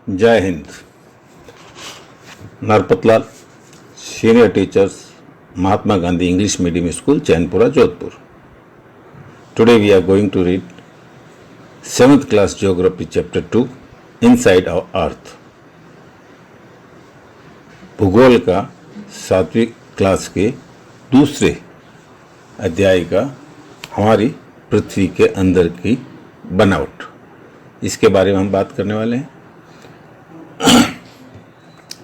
जय Hind. Narpatlal, senior teachers, Mahatma Gandhi English medium school, Chainpura, Jodhpur. Today we are going to read 7th class geography chapter 2 inside our earth. भूगोल का 7वीं class के दूसरे अध्याय का हमारी पृथ्वी के अंदर की बनावट, इसके बारे में हम बात करने वाले हैं.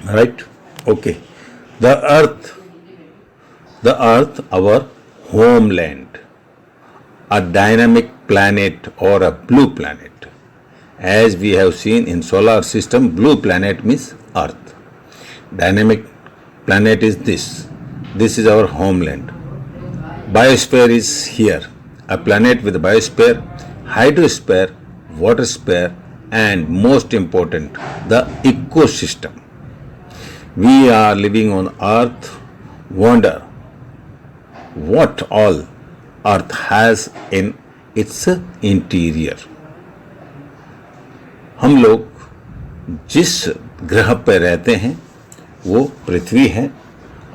Right, okay. The earth, our homeland, a dynamic planet or a blue planet. As we have seen in solar system, blue planet means earth. Dynamic planet is this. This is our homeland. Biosphere is here. A planet with biosphere, hydrosphere, watersphere, and most important, the ecosystem. We are living on earth. Wonder what all earth has in its interior. हम लोग जिस ग्रह पर रहते हैं वो पृथ्वी है,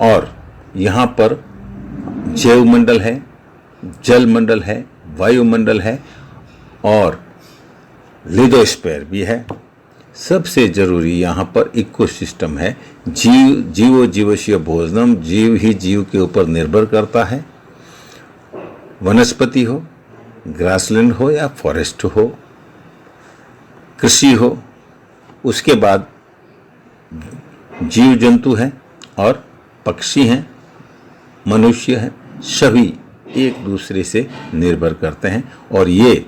और यहाँ पर जैवमंडल है, जलमंडल है, वायुमंडल है और लिथोस्फीयर भी है. सबसे जरूरी यहाँ पर इकोसिस्टम है. जीवो जीवस्य भोजनम, जीव ही जीव के ऊपर निर्भर करता है. वनस्पति हो, ग्रासलैंड हो या फॉरेस्ट हो, कृषि हो, उसके बाद जीव जंतु हैं और पक्षी हैं, मनुष्य हैं, सभी एक दूसरे से निर्भर करते हैं और ये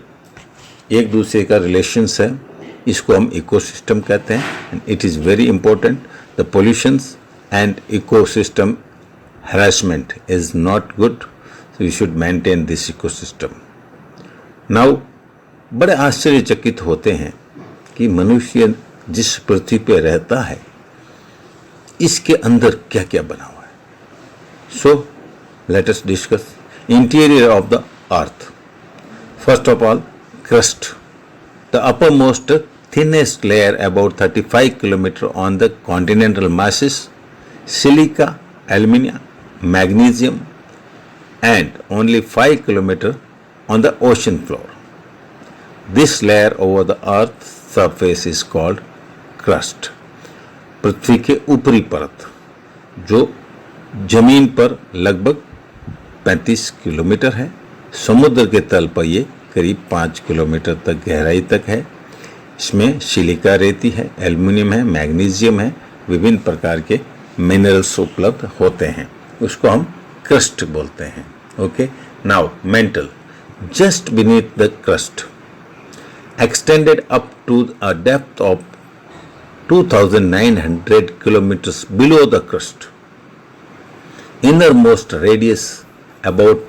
एक दूसरे का रिलेशंस है. इसको हम इकोसिस्टम कहते हैं. And it is very important. The pollutions and ecosystem harassment is not good. So we should maintain this ecosystem. Now बड़े आश्चर्यचकित होते हैं कि मनुष्य जिस पृथ्वी पे रहता है इसके अंदर क्या क्या बना हुआ है. So let us discuss interior of the earth. First of all, crust. The uppermost thinnest layer about 35 km on the continental masses, silica, alumina, magnesium, and only 5 km on the ocean floor. This layer over the earth's surface is called crust. पृथ्वी के ऊपरी परत जो जमीन पर लगभग 35 kilometre है, समुद्र के तल पर ये करीब 5 किलोमीटर तक गहराई तक है. इसमें सिलिका रेती है, एल्युमिनियम है, मैग्नीशियम है, विभिन्न प्रकार के मिनरल्स उपलब्ध होते हैं. उसको हम क्रस्ट बोलते हैं. Okay. Now mantle. Just beneath the crust, extended up to a depth of 2900 kilometers below the crust. Innermost radius about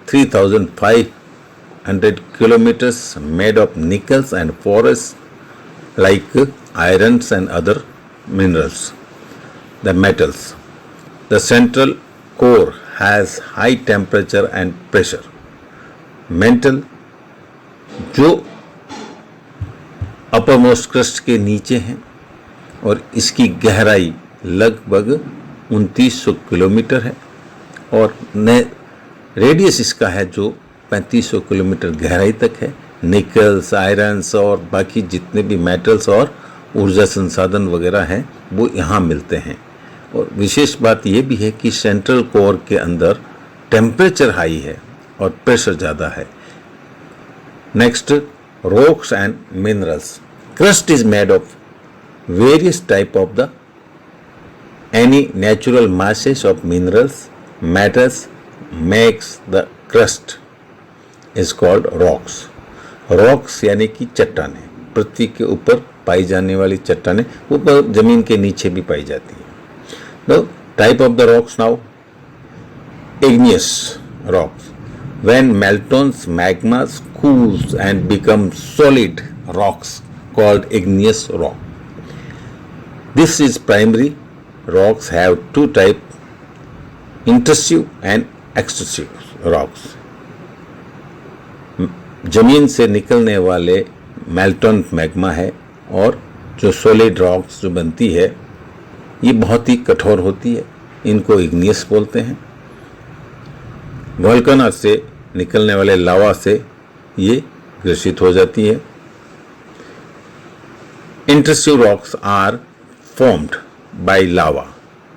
3500 kilometers, made of nickels and phosphorus like irons and other minerals, the metals. The central core has high temperature and pressure. Mantle जो uppermost crust के नीचे हैं और इसकी गहराई लगभग 2900 kilometre है और रेडियस इसका है जो 3500 किलोमीटर गहराई तक है. निकल्स, आयरन्स और बाकी जितने भी मेटल्स और ऊर्जा संसाधन वगैरह हैं वो यहाँ मिलते हैं. और विशेष बात ये भी है कि सेंट्रल कोर के अंदर टेम्परेचर हाई है और प्रेशर ज़्यादा है. Next, rocks and minerals. Crust is made of various type of the any natural masses of minerals, metals makes the crust is called rocks. Rocks यानी कि चट्टानें, पृथ्वी के ऊपर पाई जाने वाली चट्टानें, ऊपर जमीन के नीचे भी पाई जाती है. The type of the rocks now, igneous rocks. When meltons, magmas cools and become solid rocks called igneous rock. This is primary. Rocks have two types, intrusive and extrusive rocks. जमीन से निकलने वाले मेल्टन मैग्मा है और जो solid rocks जो बनती है ये बहुत ही कठोर होती है, इनको इग्नियस बोलते हैं। वोल्केनो से निकलने वाले लावा से ये ग्रसित हो जाती है। Intrusive rocks are formed by lava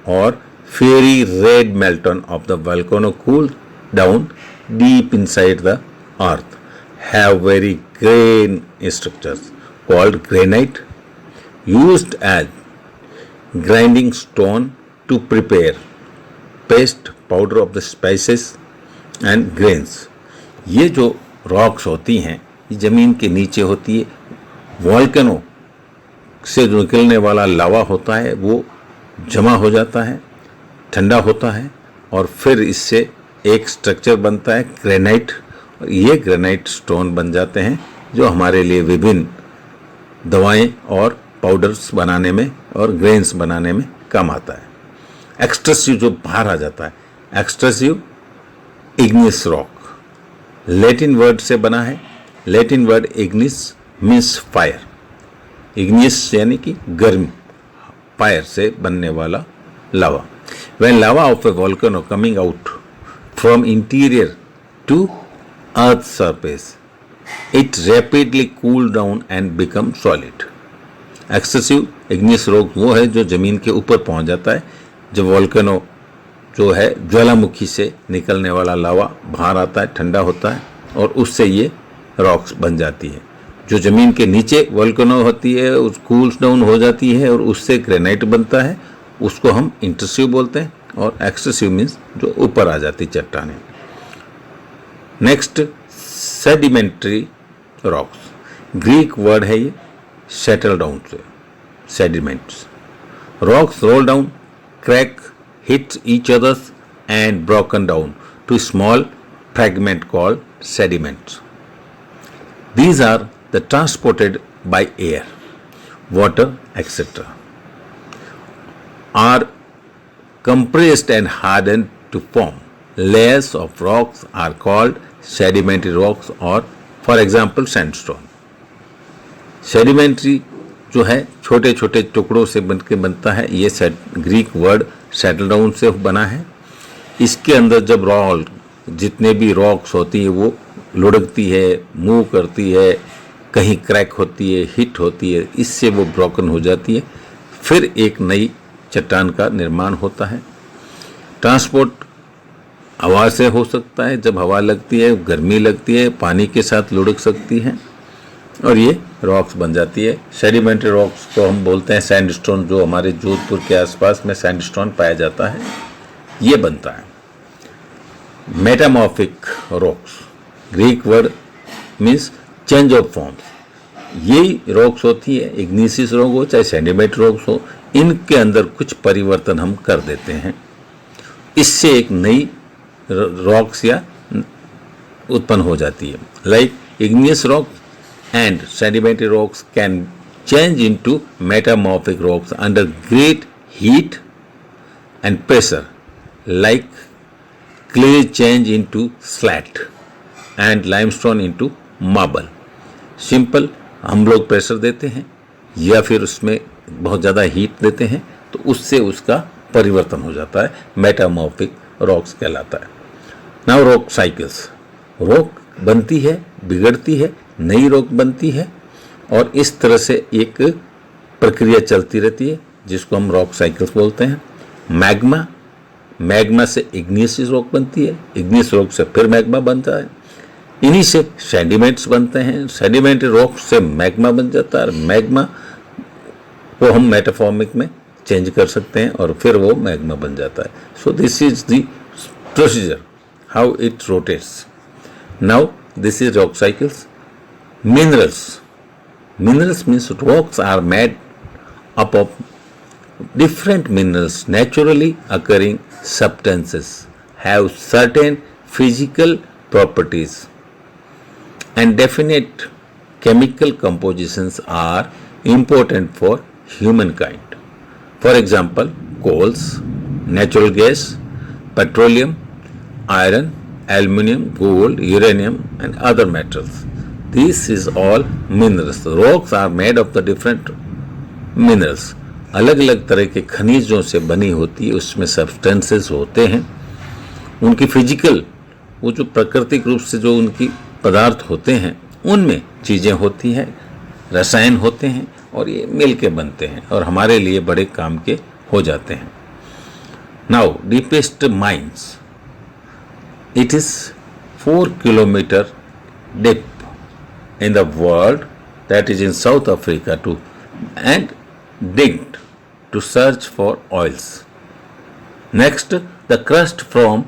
or fiery red meltdown of the volcano cooled down deep inside the earth, have very grain structures called granite, used as grinding stone to prepare paste powder of the spices and grains। ये जो rocks होती हैं ये ज़मीन के नीचे होती है। वोल्केनो से जो निकलने वाला लावा होता है वो जमा हो जाता है, ठंडा होता है और फिर इससे एक स्ट्रक्चर बनता है ग्रेनाइट, और ये ग्रेनाइट स्टोन बन जाते हैं जो हमारे लिए विभिन्न दवाएं और पाउडर्स बनाने में और ग्रेन्स बनाने में काम आता है। एक्सट्रेसिव जो बाहर आ जाता है, extrusive igneous rock Latin word से बना है। Latin word ignis means fire, igneous यानी कि गर्म, फायर से बनने वाला lava. When lava of a volcano coming out from interior to earth surface it rapidly cool down and become solid. Excessive igneous rock वो है जो ज़मीन के ऊपर पहुंच जाता है। जब वोल्केनो जो है ज्वालामुखी से निकलने वाला लावा बाहर आता है, ठंडा होता है और उससे ये रॉक्स बन जाती है। जो ज़मीन के नीचे वोल्केनो होती है उस कूल्स डाउन हो जाती है और उससे ग्रेनाइट बनता है, उसको हम इंट्रूसिव बोलते हैं। और एक्सेसिव मीन्स जो ऊपर आ जाती चट्टानें। Next sedimentary rocks, Greek word है ये, सेटल डाउन से sediments. Rocks roll down, crack, hit each others and broken down to small fragment called sediments. These are the transported by air, water, etc. are compressed and hardened to form layers of rocks are called sedimentary rocks or for example sandstone। Sedimentary जो है छोटे छोटे टुकड़ों से बनता है। ये Greek word settle down से बना है। इसके अंदर जब जितने भी रॉक्स होती है वो लुढ़कती है, मूव करती है, कहीं क्रैक होती है, हिट होती है, इससे वो ब्रोकन हो जाती है, फिर एक नई चट्टान का निर्माण होता है। ट्रांसपोर्ट हवा से हो सकता है, जब हवा लगती है, गर्मी लगती है, पानी के साथ लुढ़क सकती है और ये रॉक्स बन जाती है। सेडिमेंट्री रॉक्स को हम बोलते हैं सैंडस्टोन, जो हमारे जोधपुर के आसपास में सैंडस्टोन पाया जाता है, ये बनता है। Metamorphic rocks, Greek word means change of forms. यही रॉक्स होती है, इग्नियस रॉक हो चाहे सेडिमेंट्री रॉक्स हो, इनके अंदर कुछ परिवर्तन हम कर देते हैं, इससे एक नई रॉक्स या उत्पन्न हो जाती है। Like igneous rock and sedimentary rocks can change into metamorphic rocks under great heat and pressure, like clay change into slate and limestone into marble। Simple हम लोग प्रेशर देते हैं या फिर उसमें बहुत ज़्यादा हीट देते हैं तो उससे उसका परिवर्तन हो जाता है, मेटामॉर्फिक रॉक्स कहलाता है। नाउ रॉक साइकिल्स, रॉक बनती है, बिगड़ती है, नई रॉक बनती है और इस तरह से एक प्रक्रिया चलती रहती है जिसको हम रॉक साइकिल्स बोलते हैं। मैग्मा से इग्नियस रॉक बनती है, इग्नियस रॉक से फिर मैग्मा बनता है, इन्हीं से सेडिमेंट्स बनते हैं, सेडिमेंट्री रॉक से मैग्मा बन जाता है, मैग्मा को हम मेटाफॉर्मिक में चेंज कर सकते हैं और फिर वो मैग्मा बन जाता है। So this is the procedure how it rotates. Now this is rock cycles. Minerals means rocks are made up of different minerals, naturally occurring substances have certain physical properties and definite chemical compositions are important for humankind. For example, coals, natural gas, petroleum, iron, aluminium, gold, uranium and other metals. This is all minerals. The rocks are made of the different minerals अलग अलग तरह के खनिजों से बनी होती है, उसमें सब्सटेंसेस होते हैं। उनकी फिजिकल, वो जो प्राकृतिक रूप से जो उनकी पदार्थ होते हैं, उनमें चीज़ें होती हैं, रसायन होते हैं, और ये मिल के बनते हैं और हमारे लिए बड़े काम के हो जाते हैं। Now deepest mines, it is 4 kilometre deep in the world, that is in South Africa too, and digged to search for oils. Next, the crust forms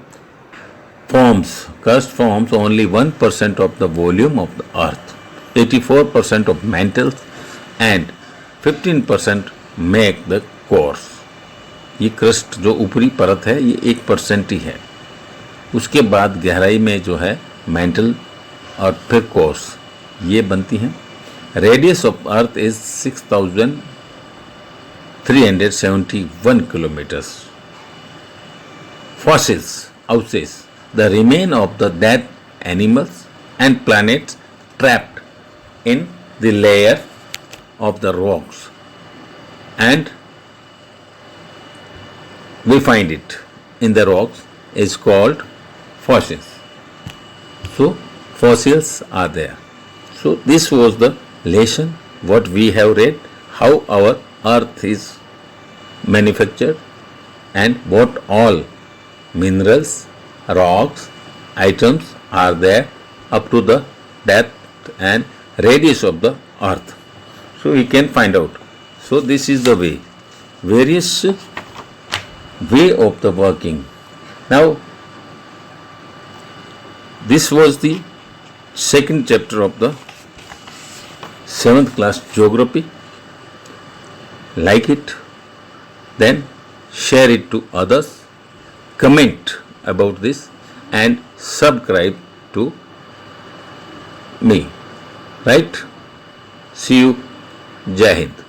only 1% of the volume of the earth. 84% of mantles and 15% make the cores. ये crust जो ऊपरी परत है ये 1% ही है। उसके बाद गहराई में जो है मेंटल और फिर कोर्स ये बनती हैं। Radius of earth is 6371 kilometres. Fossils houses the remain of the dead animals and planets trapped in the layer of the rocks and we find it in the rocks is called fossils. So fossils are there. So this was the lesson what we have read, how our earth is manufactured and what all minerals, rocks, items are there up to the depth and radius of the earth. So we can find out. So this is the way, various way of the working. Now this was the second chapter of the 7th class geography. Like it, then share it to others, comment about this and subscribe to me. Right? See you. Jai Hind.